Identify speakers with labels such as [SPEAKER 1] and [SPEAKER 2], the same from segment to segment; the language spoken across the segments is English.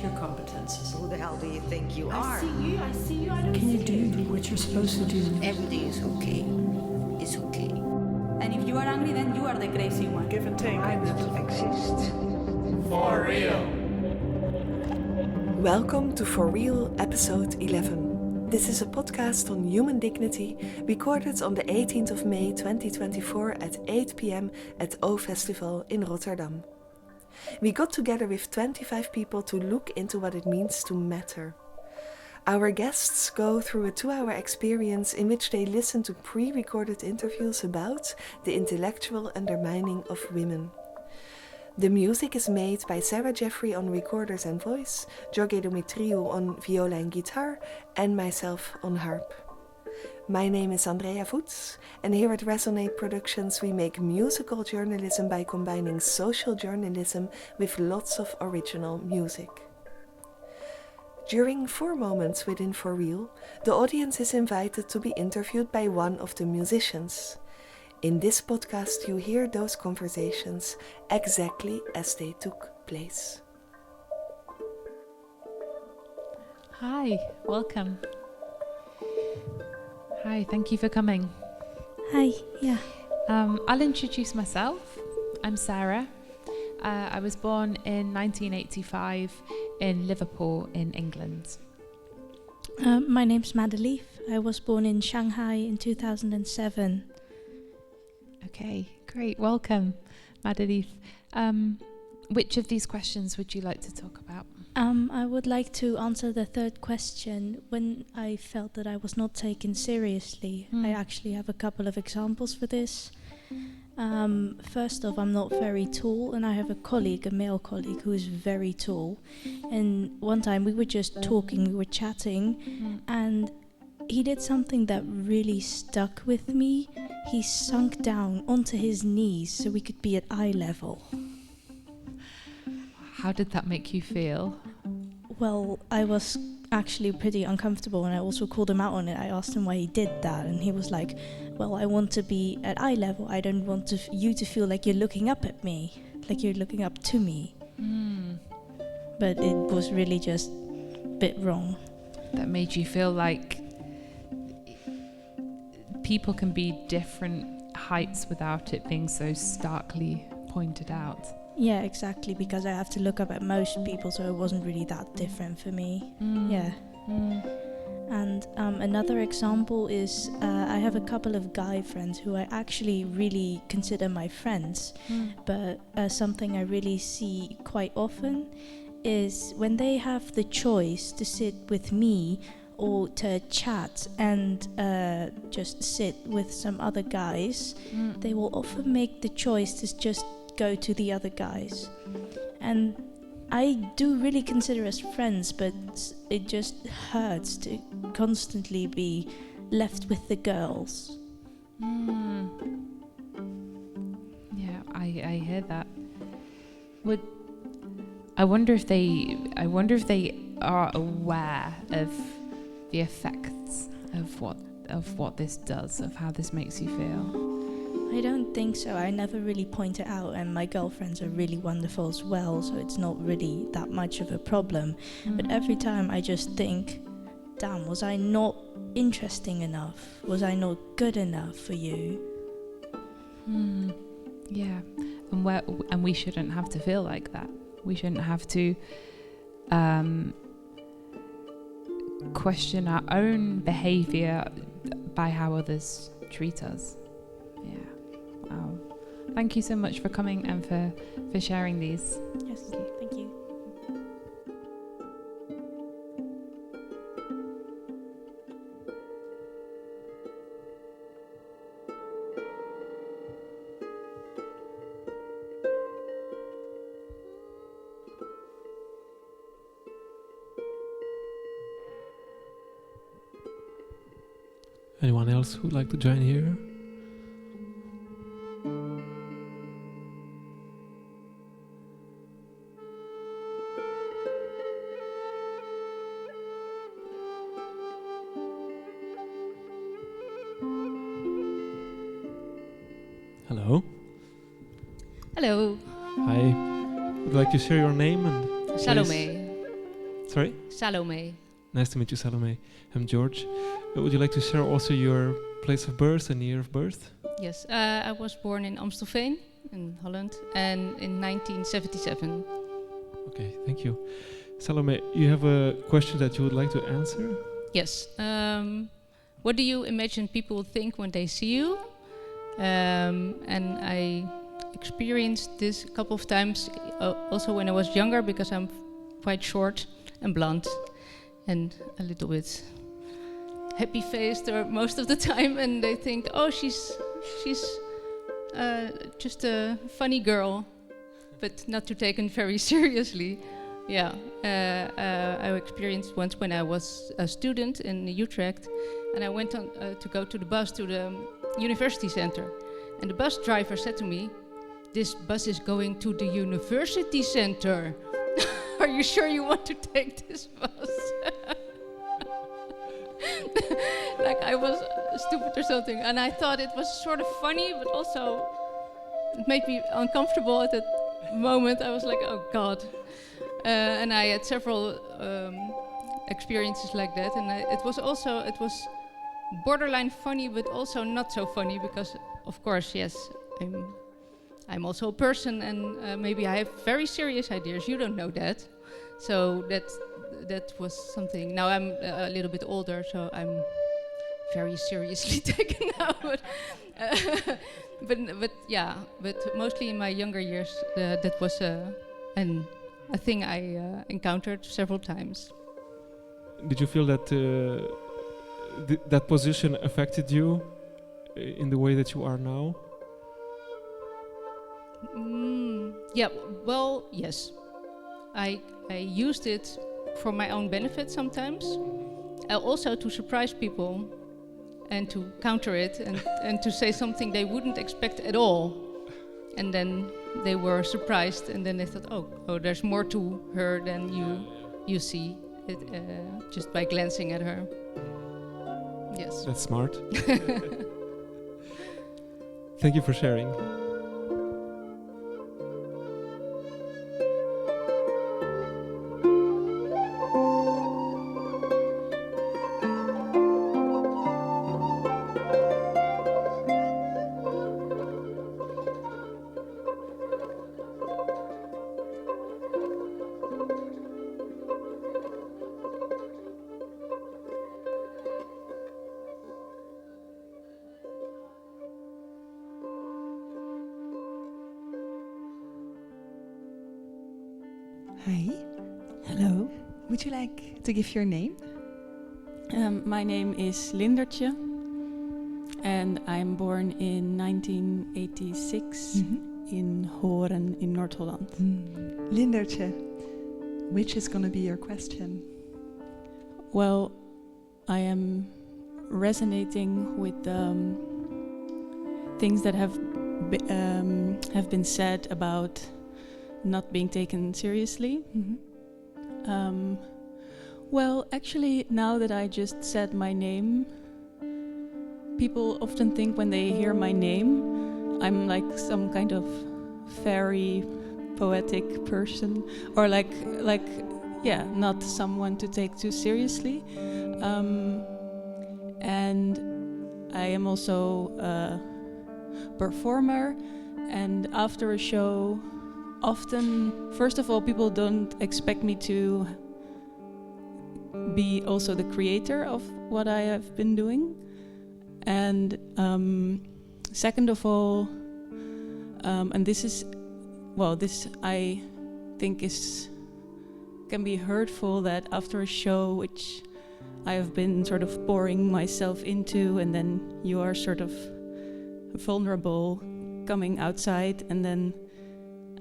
[SPEAKER 1] your competences.
[SPEAKER 2] Who the hell do you think you are?
[SPEAKER 3] I see you, I don't
[SPEAKER 1] Can you
[SPEAKER 3] see
[SPEAKER 1] do what you're supposed to do?
[SPEAKER 2] Everything is okay. It's okay.
[SPEAKER 3] And if you are angry, then you are the crazy one.
[SPEAKER 1] Give and take.
[SPEAKER 2] I will exist.
[SPEAKER 4] For real.
[SPEAKER 5] Welcome to For Real episode 11. This is a podcast on human dignity recorded on the 18th of May 2024 at 8 p.m. at O Festival in Rotterdam. We got together with 25 people to look into what it means to matter. Our guests go through a 2-hour experience in which they listen to pre-recorded interviews about the intellectual undermining of women. The music is made by Sarah Jeffrey on recorders and voice, Jorge Dumitriou on viola and guitar, and myself on harp. My name is Andrea Voets, and here at Resonate Productions we make musical journalism by combining social journalism with lots of original music. During 4 moments within For Real, the audience is invited to be interviewed by one of the musicians. In this podcast you hear those conversations exactly as they took place.
[SPEAKER 6] Hi, welcome. Hi, thank you for coming.
[SPEAKER 7] Hi, yeah.
[SPEAKER 6] I'll introduce myself. I'm Sarah. I was born in 1985 in Liverpool in England.
[SPEAKER 7] My name's Madelief. I was born in Shanghai in 2007.
[SPEAKER 6] Okay, great. Welcome, Madelief. Which of these questions would you like to talk about?
[SPEAKER 7] I would like to answer the third question. When I felt that I was not taken seriously, I actually have a couple of examples for this. First off, I'm not very tall, and I have a male colleague, who is very tall. And one time we were just talking, we were chatting, and he did something that really stuck with me. He sunk down onto his knees so we could be at eye level.
[SPEAKER 6] How did that make you feel?
[SPEAKER 7] Well, I was actually pretty uncomfortable, and I also called him out on it. I asked him why he did that, and he was like, well, I want to be at eye level. I don't want you to feel like you're looking up at me, like you're looking up to me. But it was really just a bit wrong.
[SPEAKER 6] That made you feel like people can be different heights without it being so starkly pointed out.
[SPEAKER 7] Yeah, exactly, because I have to look up at most people, so it wasn't really that different for me. Yeah. And another example is I have a couple of guy friends who I actually really consider my friends, but something I really see quite often is when they have the choice to sit with me or to chat and just sit with some other guys, they will often make the choice to just go to the other guys. And I do really consider us friends, but it just hurts to constantly be left with the girls.
[SPEAKER 6] Yeah, I hear that. I wonder if they are aware of the effects of what this does, of how this makes you feel.
[SPEAKER 7] I don't think so. I never really point it out, and my girlfriends are really wonderful as well, so it's not really that much of a problem. But every time I just think, damn, was I not interesting enough? Was I not good enough for you?
[SPEAKER 6] Yeah, and we shouldn't have to feel like that. We shouldn't have to question our own behaviour by how others treat us. Yeah. Wow. Thank you so much for coming and for sharing these.
[SPEAKER 7] Yes, thank you.
[SPEAKER 4] Anyone else who'd like to join here? Hello.
[SPEAKER 6] Hello.
[SPEAKER 4] Hi. Would you like to share your name and
[SPEAKER 6] Salomé.
[SPEAKER 4] Sorry?
[SPEAKER 8] Salomé.
[SPEAKER 4] Nice to meet you, Salomé. I'm George. Would you like to share also your place of birth and year of birth?
[SPEAKER 8] Yes, I was born in Amstelveen in Holland and in 1977.
[SPEAKER 4] Okay, thank you. Salomé, you have a question that you would like to answer?
[SPEAKER 8] Yes. What do you imagine people think when they see you? And I experienced this a couple of times also when I was younger, because I'm quite short and blond and a little bit happy-faced or most of the time, and they think, oh, she's just a funny girl, but not to taken very seriously. Yeah, I experienced once when I was a student in Utrecht, and I went on to go to the bus to the university center, and the bus driver said to me, "This bus is going to the university center. Are you sure you want to take this bus?" Like I was stupid or something, and I thought it was sort of funny, but also it made me uncomfortable at that moment. I was like, oh God. And I had several experiences like that, and it was borderline funny, but also not so funny, because of course, yes, I'm also a person, and maybe I have very serious ideas. You don't know that, so that was something. Now I'm a little bit older, so I'm very seriously taken now. But mostly in my younger years, that was a thing I encountered several times.
[SPEAKER 4] Did you feel that that position affected you in the way that you are now?
[SPEAKER 8] Yeah, well, yes. I used it for my own benefit sometimes. Also to surprise people and to counter it and to say something they wouldn't expect at all. And then they were surprised, and then they thought, oh, there's more to her than you see it, just by glancing at her. Yes.
[SPEAKER 4] That's smart. Thank you for sharing.
[SPEAKER 9] Hi. Hello. Would you like to give your name?
[SPEAKER 10] My name is Lindertje, and I'm born in 1986 in Hoorn in North Holland.
[SPEAKER 9] Lindertje, which is going to be your question?
[SPEAKER 10] Well, I am resonating with things that have been said about not being taken seriously. Well, actually, now that I just said my name, people often think when they hear my name, I'm like some kind of fairy, poetic person, or like not someone to take too seriously. And I am also a performer, and after a show, often, first of all, people don't expect me to be also the creator of what I have been doing. And second of all, and this I think can be hurtful, that after a show which I have been sort of pouring myself into, and then you are sort of vulnerable coming outside, and then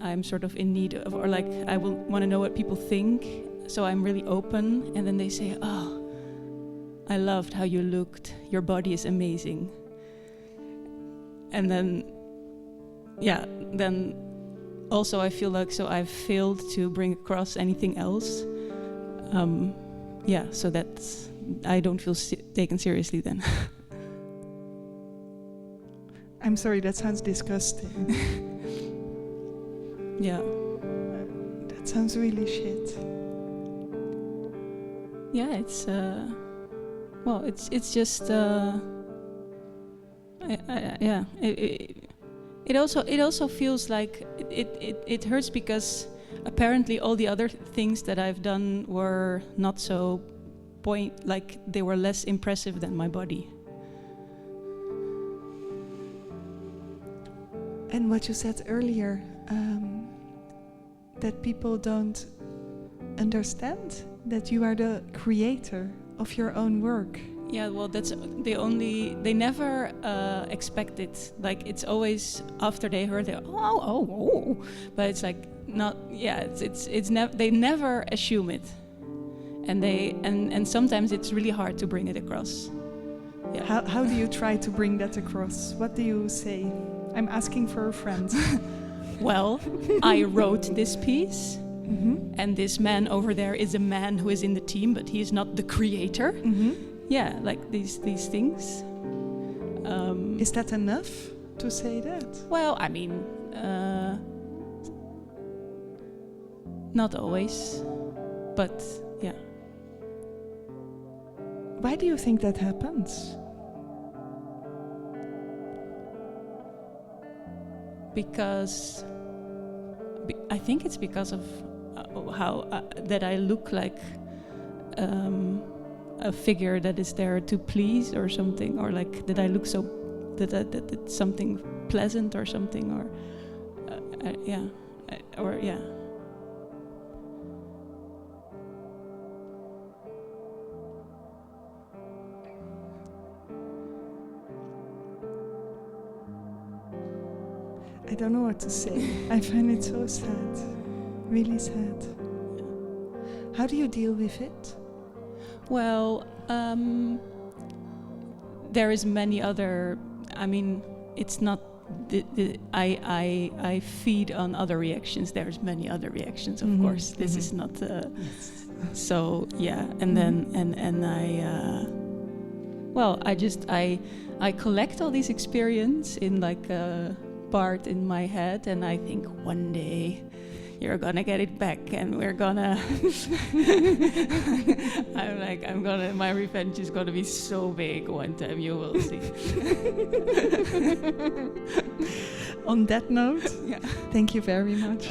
[SPEAKER 10] I'm sort of in need of, or like I will want to know what people think, so I'm really open, and then they say, "Oh, I loved how you looked, your body is amazing." And then also I feel like, so I've failed to bring across anything else. So that's, I don't feel taken seriously then.
[SPEAKER 9] I'm sorry, that sounds disgusting.
[SPEAKER 10] Yeah.
[SPEAKER 9] That sounds really shit.
[SPEAKER 10] yeah, it's well, it's just yeah. It also feels like it hurts because apparently all the other things that I've done were not so like they were less impressive than my body.
[SPEAKER 9] And what you said earlier, that people don't understand that you are the creator of your own work.
[SPEAKER 10] Yeah, well, they never expect it. Like, it's always after they heard it, oh, but it's like not, yeah, they never assume it. And and sometimes it's really hard to bring it across. Yeah.
[SPEAKER 9] How do you try to bring that across? What do you say? I'm asking for a friend.
[SPEAKER 10] Well, I wrote this piece, and this man over there is a man who is in the team, but he is not the creator. Yeah, like these things.
[SPEAKER 9] Is that enough to say that?
[SPEAKER 10] Well, I mean, not always, but yeah.
[SPEAKER 9] Why do you think that happens?
[SPEAKER 10] Because I think it's because of how that I look like a figure that is there to please or something, or like that I look so that it's something pleasant or something, or yeah.
[SPEAKER 9] I don't know what to say. I find it so sad, really sad. How do you deal with it?
[SPEAKER 10] Well, there is many other. I mean, it's not. I feed on other reactions. There's many other reactions, of course. This is not. So yeah, and then and I. Well, I collect all these experience in like a part in my head, and I think one day you're gonna get it back, and we're gonna. My revenge is gonna be so big one time. You will see.
[SPEAKER 9] On that note,
[SPEAKER 10] yeah.
[SPEAKER 9] Thank you very much.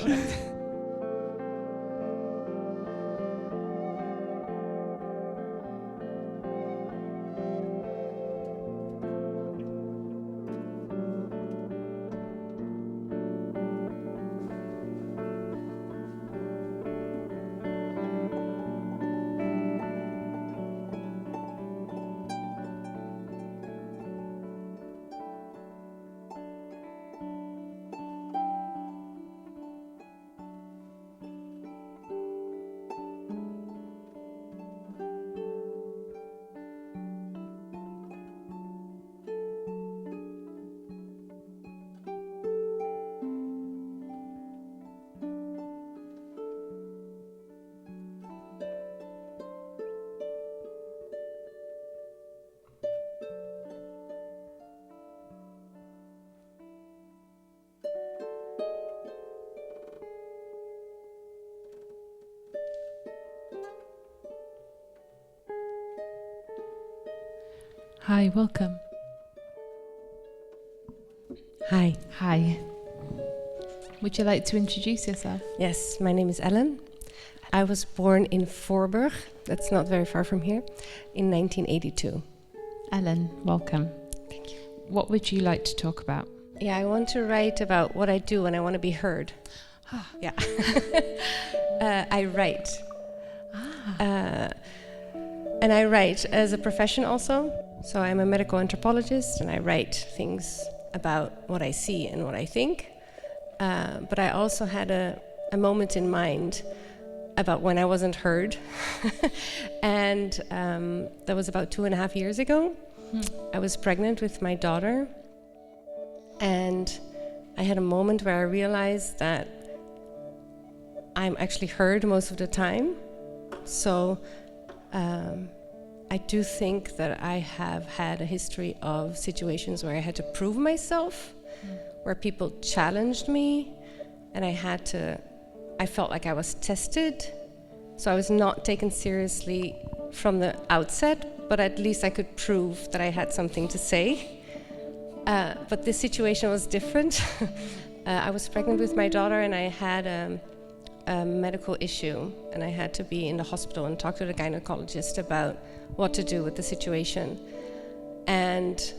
[SPEAKER 6] Hi, welcome.
[SPEAKER 11] Hi.
[SPEAKER 6] Hi. Would you like to introduce yourself?
[SPEAKER 11] Yes, my name is Ellen. I was born in Voorburg, that's not very far from here, in 1982.
[SPEAKER 6] Ellen, welcome.
[SPEAKER 11] Thank you.
[SPEAKER 6] What would you like to talk about?
[SPEAKER 11] Yeah, I want to write about what I do and I want to be heard. Yeah. I write. And I write as a profession also. So I'm a medical anthropologist and I write things about what I see and what I think. But I also had a moment in mind about when I wasn't heard. And that was about 2.5 years ago. I was pregnant with my daughter. And I had a moment where I realized that I'm actually heard most of the time. So I do think that I have had a history of situations where I had to prove myself, where people challenged me, and I felt like I was tested. So I was not taken seriously from the outset, but at least I could prove that I had something to say. But this situation was different. I was pregnant with my daughter, and I had a medical issue, and I had to be in the hospital and talk to the gynecologist about what to do with the situation. And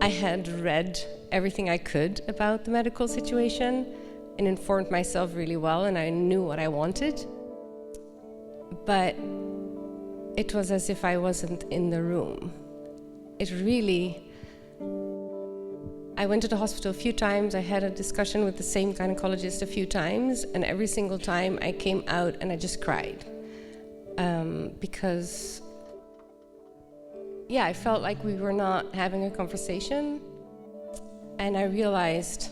[SPEAKER 11] I had read everything I could about the medical situation and informed myself really well, and I knew what I wanted. But it was as if I wasn't in the room. It really... I went to the hospital a few times. I had a discussion with the same gynecologist a few times, and every single time I came out and I just cried. Because, I felt like we were not having a conversation, and I realized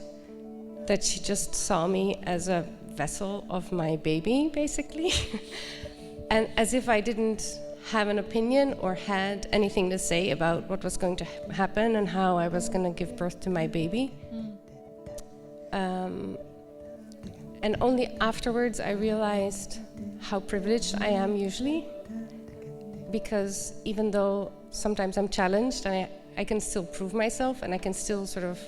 [SPEAKER 11] that she just saw me as a vessel of my baby, basically. And as if I didn't have an opinion or had anything to say about what was going to happen and how I was going to give birth to my baby. And only afterwards I realized how privileged I am usually, because even though sometimes I'm challenged, and I can still prove myself, and I can still sort of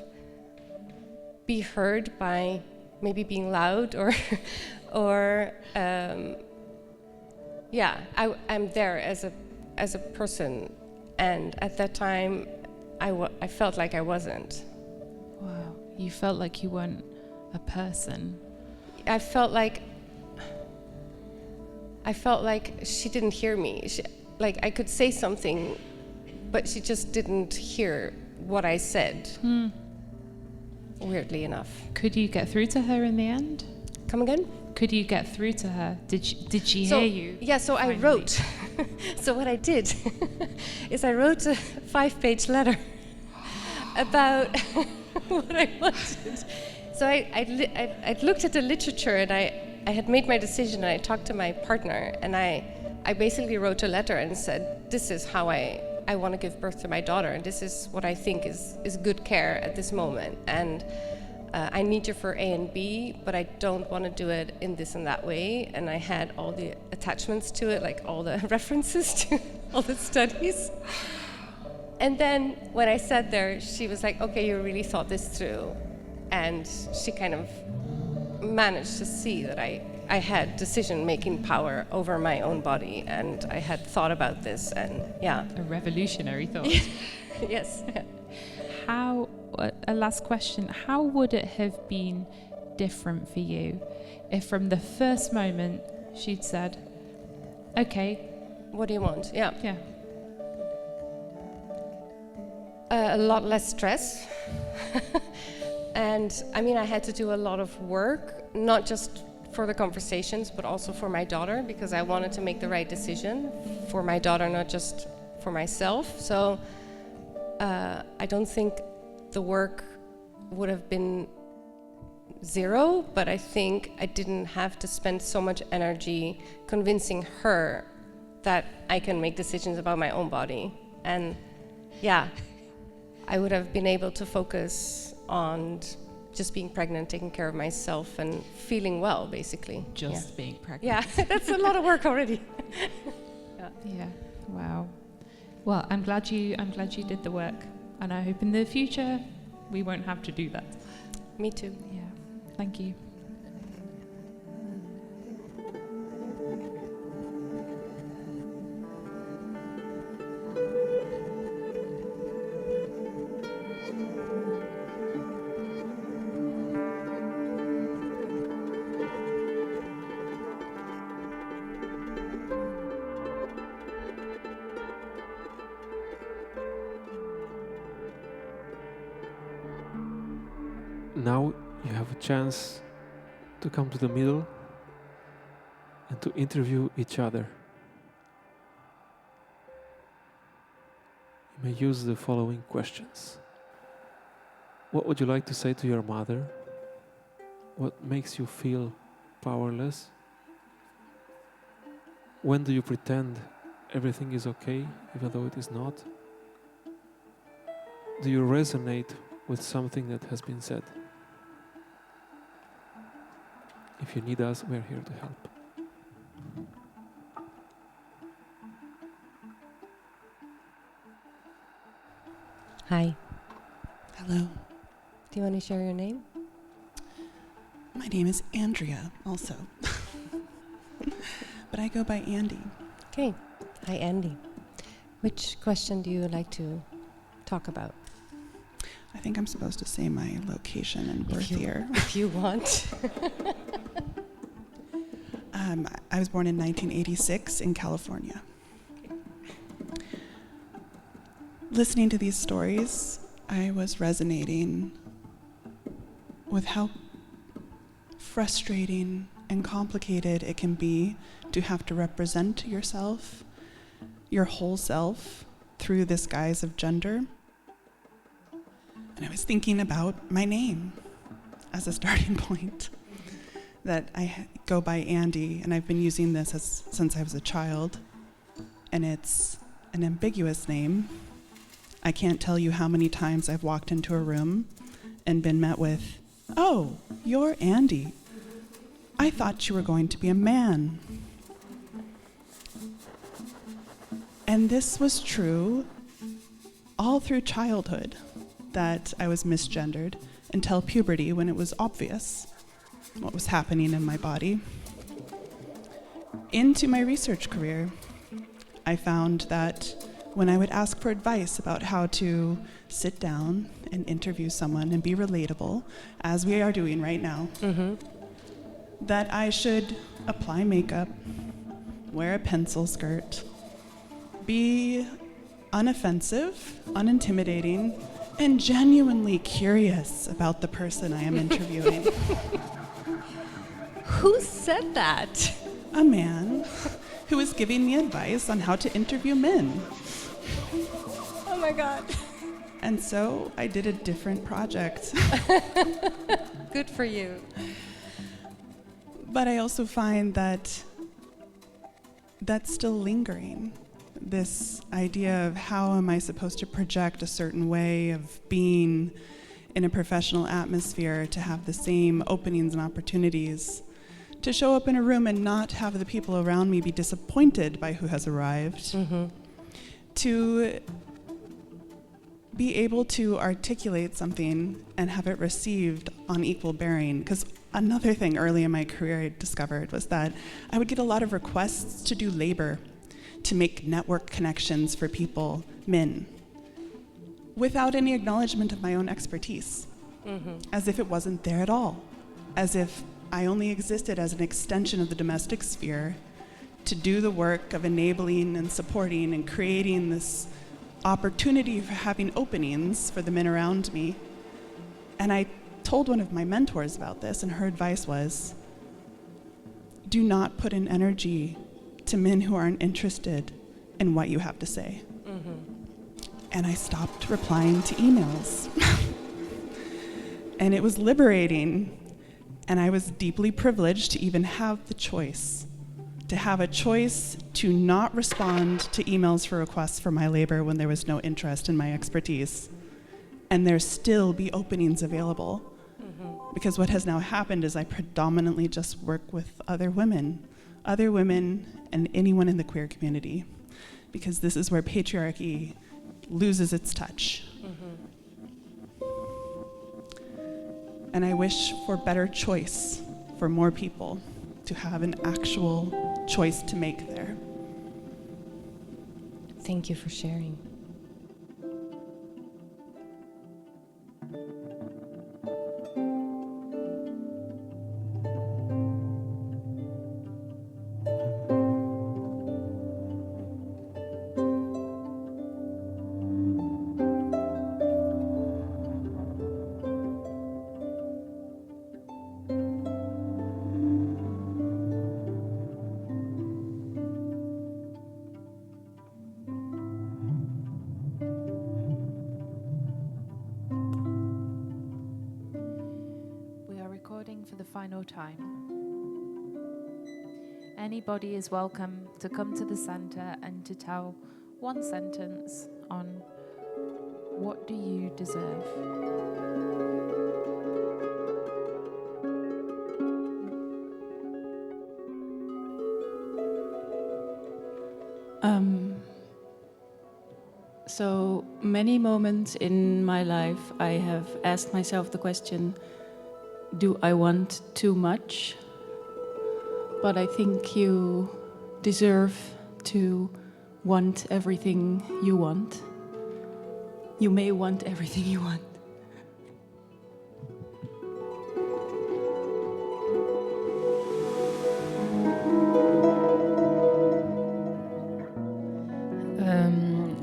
[SPEAKER 11] be heard by maybe being loud I'm there as a person, and at that time, I felt like I wasn't.
[SPEAKER 6] Wow, you felt like you weren't a person.
[SPEAKER 11] I felt like she didn't hear me. Like I could say something, but she just didn't hear what I said. Weirdly enough.
[SPEAKER 6] Could you get through to her in the end?
[SPEAKER 11] Come again?
[SPEAKER 6] Could you get through to her? Did she hear you?
[SPEAKER 11] Yeah, so finally? I wrote. So what I did is I wrote a 5-page letter about what I wanted. So I looked at the literature, and I had made my decision, and I talked to my partner, and I basically wrote a letter and said, this is how I want to give birth to my daughter, and this is what I think is good care at this moment. And I need you for A and B, but I don't want to do it in this and that way. And I had all the attachments to it, like all the references to all the studies. And then when I sat there, she was like, okay, you really thought this through. And she kind of managed to see that I had decision-making power over my own body, and I had thought about this, and yeah.
[SPEAKER 6] A revolutionary thought.
[SPEAKER 11] Yes.
[SPEAKER 6] A last question, how would it have been different for you if from the first moment she'd said, okay.
[SPEAKER 11] What do you want? Yeah.
[SPEAKER 6] Yeah.
[SPEAKER 11] A lot less stress. And I mean, I had to do a lot of work, not just for the conversations, but also for my daughter, because I wanted to make the right decision for my daughter, not just for myself. So I don't think the work would have been zero, but I think I didn't have to spend so much energy convincing her that I can make decisions about my own body. And yeah, I would have been able to focus on just being pregnant, taking care of myself, and feeling well, basically.
[SPEAKER 6] Just being pregnant.
[SPEAKER 11] Yeah, that's a lot of work already.
[SPEAKER 6] Yeah. Wow. Well, I'm glad you did the work, and I hope in the future we won't have to do that.
[SPEAKER 11] Me too.
[SPEAKER 6] Yeah. Thank you.
[SPEAKER 4] Now you have a chance to come to the middle and to interview each other. You may use the following questions. What would you like to say to your mother? What makes you feel powerless? When do you pretend everything is okay, even though it is not? Do you resonate with something that has been said? If you need us, we're here to help.
[SPEAKER 11] Hi.
[SPEAKER 12] Hello.
[SPEAKER 11] Do you want to share your name?
[SPEAKER 12] My name is Andrea, also. But I go by Andy.
[SPEAKER 11] Okay. Hi, Andy. Which question do you like to talk about?
[SPEAKER 12] I think I'm supposed to say my location and birth year.
[SPEAKER 11] If you want.
[SPEAKER 12] I was born in 1986 in California. Listening to these stories, I was resonating with how frustrating and complicated it can be to have to represent yourself, your whole self, through this guise of gender. And I was thinking about my name as a starting point. That I go by Andy, and I've been using this since I was a child. And it's an ambiguous name. I can't tell you how many times I've walked into a room and been met with, "Oh, you're Andy. I thought you were going to be a man." And this was true all through childhood, that I was misgendered, until puberty, when it was obvious what was happening in my body. Into my research career, I found that when I would ask for advice about how to sit down and interview someone and be relatable, as we are doing right now, that I should apply makeup, wear a pencil skirt, be unoffensive, unintimidating, and genuinely curious about the person I am interviewing.
[SPEAKER 11] Who said that?
[SPEAKER 12] A man who was giving me advice on how to interview men.
[SPEAKER 11] Oh my God.
[SPEAKER 12] And so I did a different project.
[SPEAKER 11] Good for you.
[SPEAKER 12] But I also find that that's still lingering. This idea of how am I supposed to project a certain way of being in a professional atmosphere to have the same openings and opportunities, to show up in a room and not have the people around me be disappointed by who has arrived, to be able to articulate something and have it received on equal bearing. Because another thing early in my career I discovered was that I would get a lot of requests to do labor, to make network connections for people, men, without any acknowledgement of my own expertise, as if it wasn't there at all, as if I only existed as an extension of the domestic sphere to do the work of enabling and supporting and creating this opportunity for having openings for the men around me. And I told one of my mentors about this, and her advice was, do not put in energy to men who aren't interested in what you have to say. And I stopped replying to emails. And it was liberating. And I was deeply privileged to even have the choice, to have a choice to not respond to emails for requests for my labor when there was no interest in my expertise, and there still be openings available. Because what has now happened is I predominantly just work with other women and anyone in the queer community, because this is where patriarchy loses its touch. And I wish for better choice for more people to have an actual choice to make there.
[SPEAKER 11] Thank you for sharing.
[SPEAKER 13] For the final time. Anybody is welcome to come to the center and to tell one sentence on what do you deserve.
[SPEAKER 10] So many moments in my life I have asked myself the question, do I want too much? But I think you deserve to want everything you want. You may want everything you want.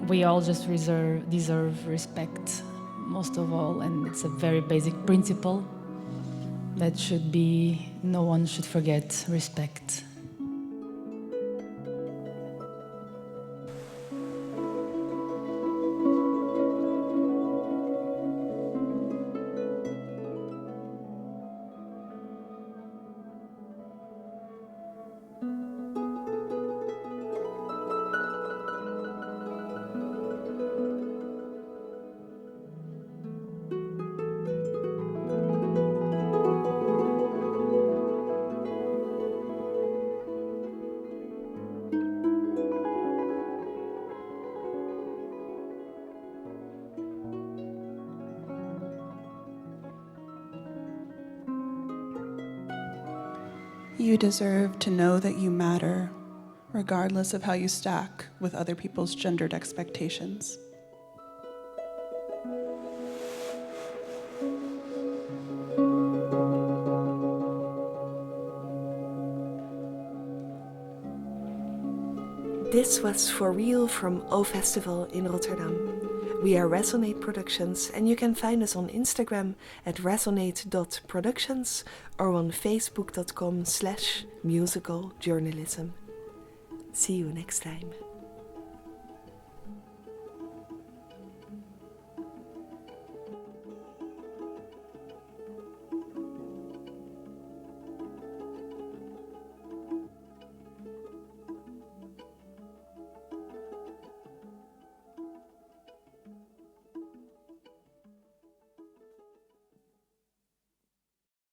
[SPEAKER 1] We all just deserve respect, most of all, and it's a very basic principle that should be, no one should forget respect.
[SPEAKER 12] You deserve to know that you matter, regardless of how you stack with other people's gendered expectations.
[SPEAKER 5] This was For Real from O Festival in Rotterdam. We are Resonate Productions and you can find us on Instagram at resonate.productions or on facebook.com/musicaljournalism. See you next time.